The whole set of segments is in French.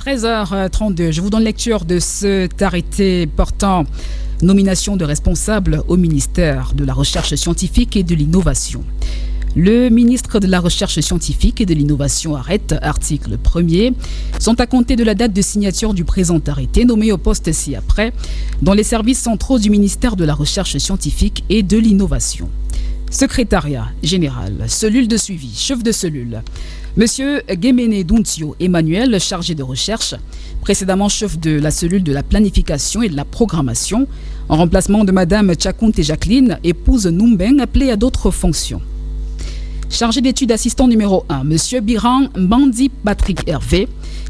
13h32, je vous donne lecture de cet arrêté portant nomination de responsables au ministère de la Recherche scientifique et de l'Innovation. Le ministre de la Recherche scientifique et de l'Innovation arrête, article 1er, sont à compter de la date de signature du présent arrêté nommé au poste ci-après dans les services centraux du ministère de la Recherche scientifique et de l'Innovation. Secrétariat général, cellule de suivi, chef de cellule. Monsieur Guéméné Dountio Emmanuel, chargé de recherche, précédemment chef de la cellule de la planification et de la programmation, en remplacement de Madame Tchakounte Jacqueline, épouse Numbeng, appelée à d'autres fonctions. Chargé d'études assistant numéro 1, Monsieur Biran Bandi Patrick Hervé,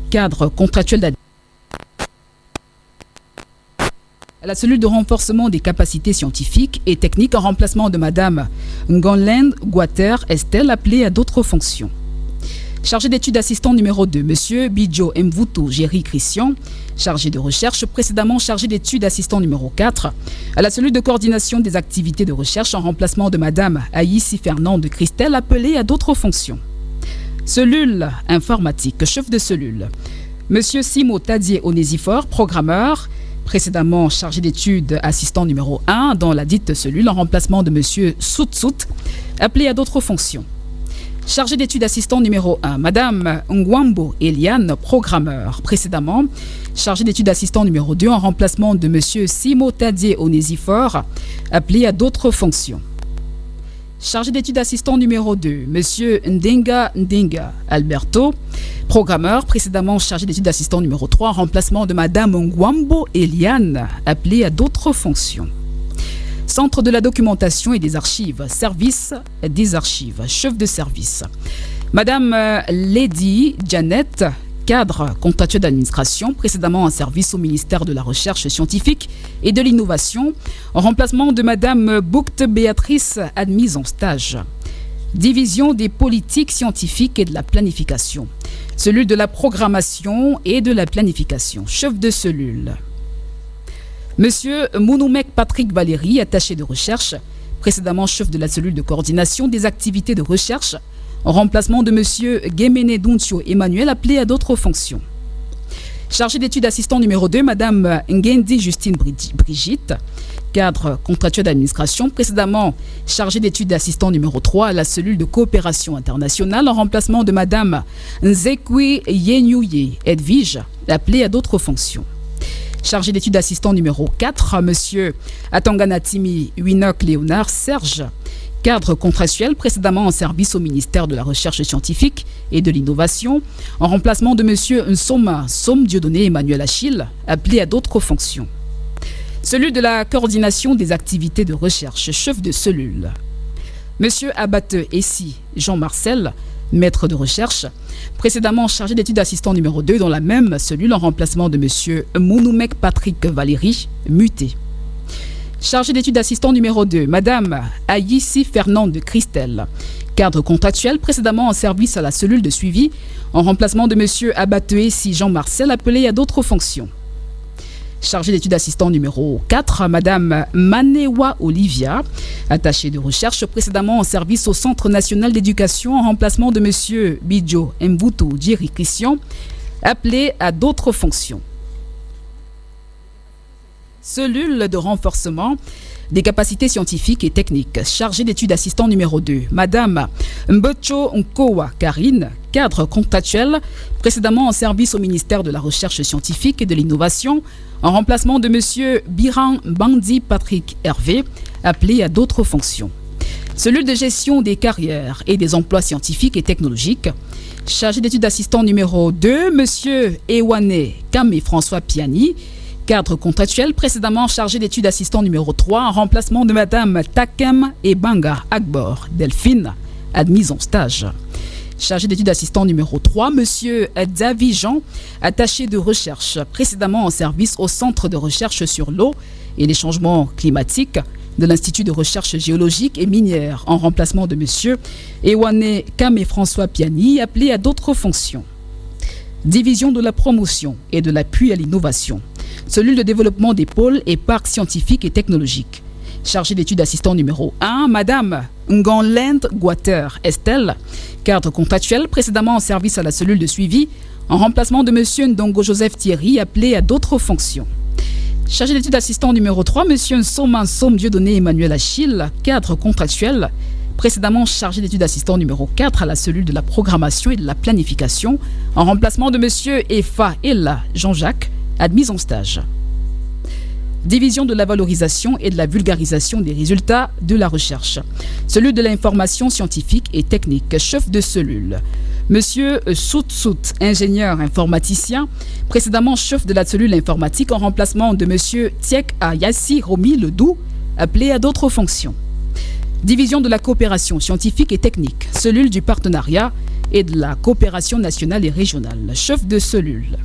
cadre contractuel à la cellule de renforcement des capacités scientifiques et techniques en remplacement de Madame Ngonland Guater Estelle, appelée à d'autres fonctions. Chargé d'études assistant numéro 2, Monsieur Bidjo Mvuto Géry Christian, chargé de recherche, précédemment chargé d'études assistant numéro 4, à la cellule de coordination des activités de recherche en remplacement de Madame Aïssi Fernande Christelle, appelée à d'autres fonctions. Cellule informatique, chef de cellule, Monsieur Simo Tadier Onésifor, programmeur, précédemment chargé d'études assistant numéro 1 dans la dite cellule en remplacement de Monsieur Soutsout, appelé à d'autres fonctions. Chargé d'études assistant numéro 1, Madame Ngwambo Eliane, programmeur, précédemment chargé d'études assistant numéro 2 en remplacement de Monsieur Simo Tadier Onésifor, appelé à d'autres fonctions. Chargé d'études assistant numéro 2, Monsieur Ndenga Alberto, programmeur, précédemment chargé d'études assistant numéro 3 en remplacement de Madame Ngwambo Eliane, appelée à d'autres fonctions. Centre de la documentation et des archives, service des archives, chef de service. Madame Lady Janet, cadre contractuel d'administration, précédemment en service au ministère de la Recherche scientifique et de l'Innovation, en remplacement de Madame Boucte Béatrice, admise en stage. Division des politiques scientifiques et de la planification. Cellule de la programmation et de la planification, chef de cellule. Monsieur Mounoumek Patrick Valéry, attaché de recherche, précédemment chef de la cellule de coordination des activités de recherche, en remplacement de Monsieur Guéméné Dountio Emmanuel, appelé à d'autres fonctions. Chargé d'études assistant numéro 2, Madame Ngendi Justine Brigitte, cadre contractuel d'administration, précédemment chargé d'études assistant numéro 3 à la cellule de coopération internationale, en remplacement de Madame Nzekwi Yenyuye Edwige, appelée à d'autres fonctions. Chargé d'études assistant numéro 4, Monsieur Atanganatimi Winok Léonard Serge, cadre contractuel, précédemment en service au ministère de la Recherche scientifique et de l'Innovation, en remplacement de Monsieur Nsoma Som Dieudonné Emmanuel Achille, appelé à d'autres fonctions. Cellule de la coordination des activités de recherche, chef de cellule. Monsieur Abate Essi Jean-Marcel, maître de recherche, précédemment chargé d'études assistant numéro 2 dans la même cellule en remplacement de Monsieur Mounoumek Patrick Valéry, muté. Chargé d'études assistant numéro 2, Madame Aïssi Fernande Christelle, cadre contractuel, précédemment en service à la cellule de suivi, en remplacement de Monsieur Abate Essi Jean-Marcel, appelé à d'autres fonctions. Chargé d'études assistant numéro 4, Madame Manewa Olivia, attachée de recherche, précédemment en service au Centre national d'éducation en remplacement de Monsieur Bidjo Mvuto Géry Christian, appelé à d'autres fonctions. Cellule de renforcement des capacités scientifiques et techniques, chargée d'études assistant numéro 2, Madame Mbocho Nkowa Karine, cadre contractuel, précédemment en service au ministère de la Recherche scientifique et de l'Innovation, en remplacement de Monsieur Biran Bandi Patrick Hervé, appelé à d'autres fonctions. Cellule de gestion des carrières et des emplois scientifiques et technologiques, chargé d'études assistant numéro 2, Monsieur Ewane Kamé François Piani, cadre contractuel, précédemment chargé d'études assistant numéro 3 en remplacement de Madame Takem Ebanga Agbor Delphine, admise en stage. Chargé d'études assistant numéro 3, Monsieur Davi Jean, attaché de recherche, précédemment en service au Centre de recherche sur l'eau et les changements climatiques de l'Institut de recherche géologique et minière, en remplacement de Monsieur Ewane Kamé François Piani, appelé à d'autres fonctions. Division de la promotion et de l'appui à l'innovation. Cellule de développement des pôles et parcs scientifiques et technologiques. Chargée d'études assistant numéro 1, Madame Ngonland Guater Estelle, cadre contractuel, précédemment en service à la cellule de suivi, en remplacement de M. Ndongo Joseph Thierry, appelé à d'autres fonctions. Chargé d'études assistant numéro 3, M. Nsoma Nsom Dieudonné Emmanuel Achille, cadre contractuel, précédemment chargé d'études assistant numéro 4 à la cellule de la programmation et de la planification, en remplacement de M. Efa Ella Jean-Jacques, admis en stage. Division de la valorisation et de la vulgarisation des résultats de la recherche. Cellule de l'information scientifique et technique, chef de cellule. Monsieur Sout Sout, ingénieur informaticien, précédemment chef de la cellule informatique en remplacement de Monsieur Tiek Ayassi Romi Ledou, appelé à d'autres fonctions. Division de la coopération scientifique et technique, cellule du partenariat et de la coopération nationale et régionale, chef de cellule.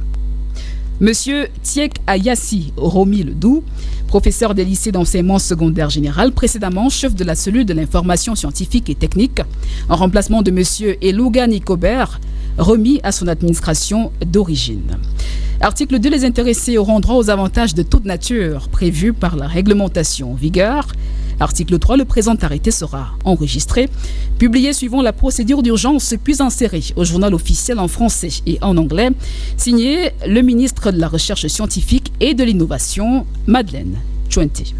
Monsieur Tiek Ayassi Romi Ledou, professeur des lycées d'enseignement secondaire général, précédemment chef de la cellule de l'information scientifique et technique, en remplacement de Monsieur Elouga Nicobert, remis à son administration d'origine. Article 2. Les intéressés auront droit aux avantages de toute nature prévus par la réglementation en vigueur. Article 3. Le présent arrêté sera enregistré, publié suivant la procédure d'urgence, puis inséré au journal officiel en français et en anglais, signé le ministre de la Recherche scientifique et de l'Innovation, Madeleine Tchouenté.